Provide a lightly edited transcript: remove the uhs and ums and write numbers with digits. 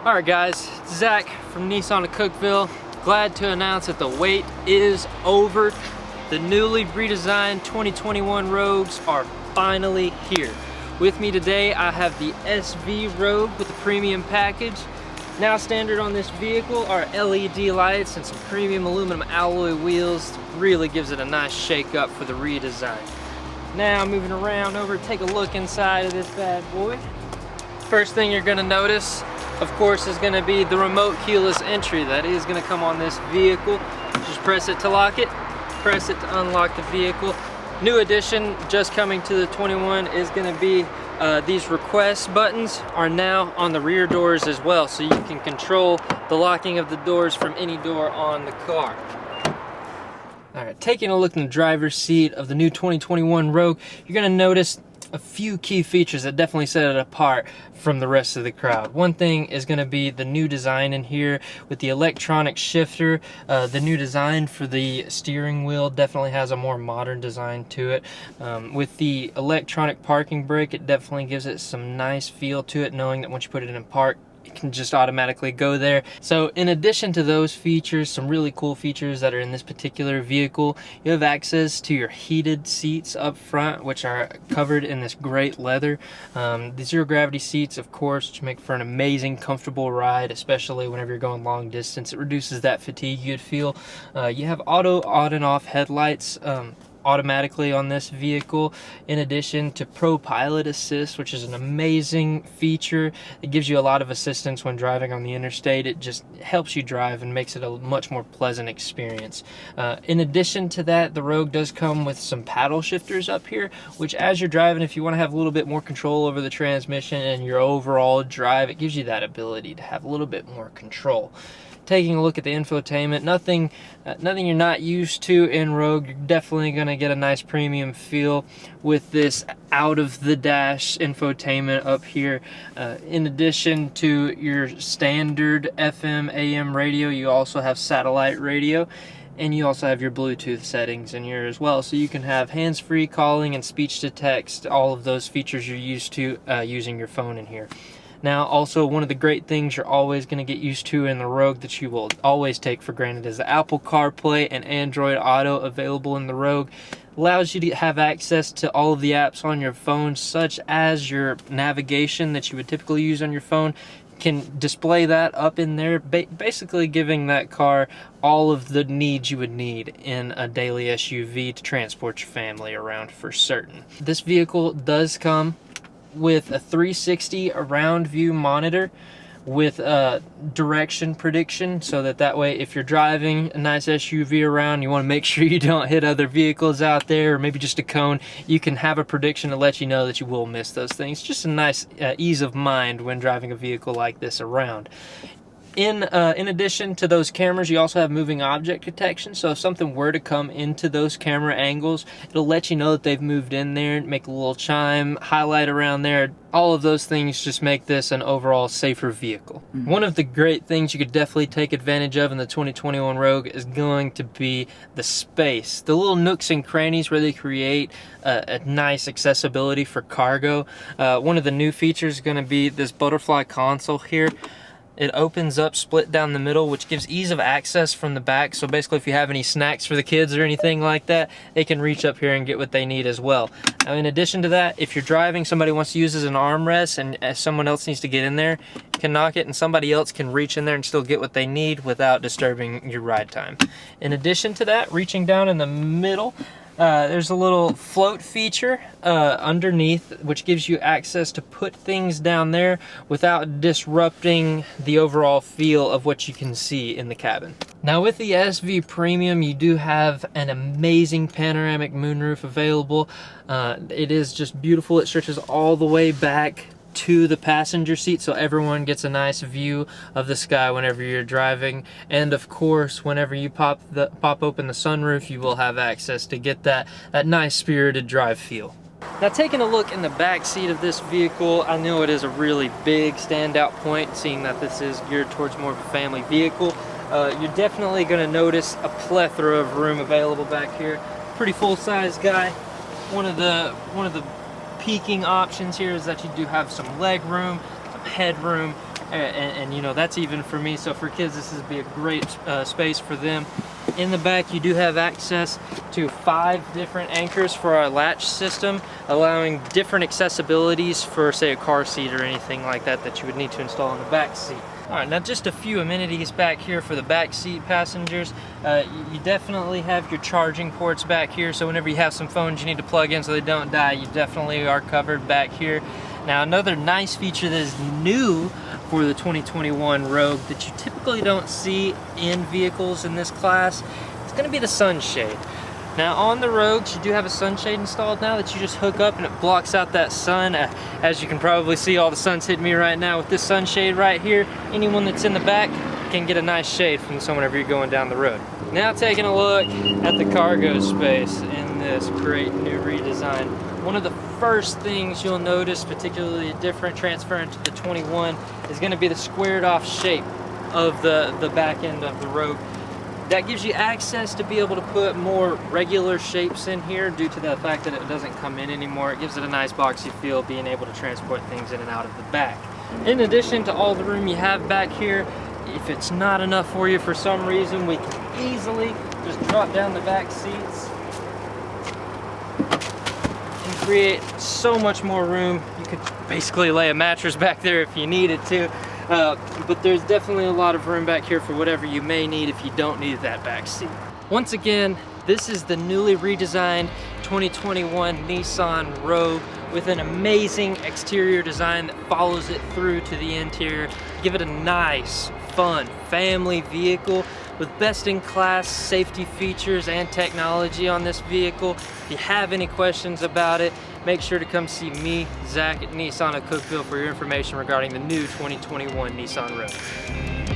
Alright guys, it's Zach from Nissan of Cookeville. Glad to announce that the wait is over. The newly redesigned 2021 Rogues are finally here. With me today I have the SV Rogue with the premium package. Now standard on this vehicle are LED lights and some premium aluminum alloy wheels. Really gives it a nice shake up for the redesign. Now moving around over, take a look inside of this bad boy. First thing you're going to notice, of course, is going to be the remote keyless entry that is going to come on this vehicle. Just press it to lock it, press it to unlock the vehicle. New addition just coming to the 21 is going to be these request buttons are now on the rear doors as well, so you can control the locking of the doors from any door on the car. Alright, taking a look in the driver's seat of the new 2021 Rogue, you're going to notice a few key features that definitely set it apart from the rest of the crowd. One thing is going to be the new design in here with the electronic shifter. The new design for the steering wheel definitely has a more modern design to it. With the electronic parking brake, it definitely gives it some nice feel to it, knowing that once you put it in park, it can just automatically go there. So in addition to those features, some really cool features that are in this particular vehicle, you have access to your heated seats up front, which are covered in this great leather. The zero gravity seats, of course, which make for an amazing, comfortable ride, especially whenever you're going long distance. It reduces that fatigue you'd feel. You have auto on and off headlights automatically on this vehicle, in addition to Pro Pilot Assist, which is an amazing feature. It gives you a lot of assistance when driving on the interstate. It just helps you drive and makes it a much more pleasant experience. In addition to that, the Rogue does come with some paddle shifters up here, which as you're driving, if you want to have a little bit more control over the transmission and your overall drive, it gives you that ability to have a little bit more control. Taking a look at the infotainment, nothing you're not used to in Rogue. You're definitely going to get a nice premium feel with this out of the dash infotainment up here. In addition to your standard FM AM radio, you also have satellite radio, and you also have your Bluetooth settings in here as well, so you can have hands-free calling and speech to text, all of those features you're used to using your phone in here. Now, also, one of the great things you're always going to get used to in the Rogue that you will always take for granted is the Apple CarPlay and Android Auto available in the Rogue. Allows you to have access to all of the apps on your phone, such as your navigation that you would typically use on your phone. Can display that up in there, basically giving that car all of the needs you would need in a daily SUV to transport your family around for certain. This vehicle does come with a 360 around view monitor with direction prediction, so that way if you're driving a nice SUV around, you want to make sure you don't hit other vehicles out there, or maybe just a cone, you can have a prediction to let you know that you will miss those things. Just a nice ease of mind when driving a vehicle like this around. In addition to those cameras, you also have moving object detection, so if something were to come into those camera angles, it'll let you know that they've moved in there, make a little chime, highlight around there. All of those things just make this an overall safer vehicle. One of the great things you could definitely take advantage of in the 2021 Rogue is going to be the space. The little nooks and crannies where they create a nice accessibility for cargo. One of the new features is going to be this butterfly console here. It opens up split down the middle, which gives ease of access from the back. So basically, if you have any snacks for the kids or anything like that, they can reach up here and get what they need as well. Now, in addition to that, if you're driving, somebody wants to use it as an armrest and someone else needs to get in there, you can knock it and somebody else can reach in there and still get what they need without disturbing your ride time. In addition to that, reaching down in the middle, there's a little float feature underneath, which gives you access to put things down there without disrupting the overall feel of what you can see in the cabin. Now with the SV Premium, you do have an amazing panoramic moonroof available. It is just beautiful. It stretches all the way back to the passenger seat, so everyone gets a nice view of the sky whenever you're driving. And of course, whenever you pop open the sunroof, you will have access to get that nice spirited drive feel. Now, taking a look in the back seat of this vehicle, I know it is a really big standout point, seeing that this is geared towards more of a family vehicle. You're definitely going to notice a plethora of room available back here. Pretty full-size guy. One of the peaking options here is that you do have some leg room, some head room, and you know, that's even for me. So for kids, this would be a great space for them. In the back, you do have access to 5 different anchors for our latch system, allowing different accessibilities for, say, a car seat or anything like that that you would need to install in the back seat. All right, now just a few amenities back here for the back seat passengers. You definitely have your charging ports back here, so whenever you have some phones you need to plug in so they don't die, you definitely are covered back here. Now, another nice feature that is new for the 2021 Rogue that you typically don't see in vehicles in this class is going to be the sunshade. Now, on the Rogues, you do have a sunshade installed now that you just hook up and it blocks out that sun. As you can probably see, all the sun's hitting me right now with this sunshade right here. Anyone that's in the back can get a nice shade from the sun whenever you're going down the road. Now, taking a look at the cargo space in this great new redesign. One of the first things you'll notice, particularly different transferring to the 21, is going to be the squared off shape of the back end of the Rogue. That gives you access to be able to put more regular shapes in here due to the fact that it doesn't come in anymore. It gives it a nice boxy feel, being able to transport things in and out of the back. In addition to all the room you have back here, if it's not enough for you for some reason, we can easily just drop down the back seats and create so much more room. You could basically lay a mattress back there if you needed to. But there's definitely a lot of room back here for whatever you may need if you don't need that back seat. Once again, this is the newly redesigned 2021 Nissan Rogue with an amazing exterior design that follows it through to the interior. Give it a nice, fun family vehicle with best-in-class safety features and technology on this vehicle. If you have any questions about it, make sure to come see me, Zach, at Nissan of Cookeville for your information regarding the new 2021 Nissan Rogue.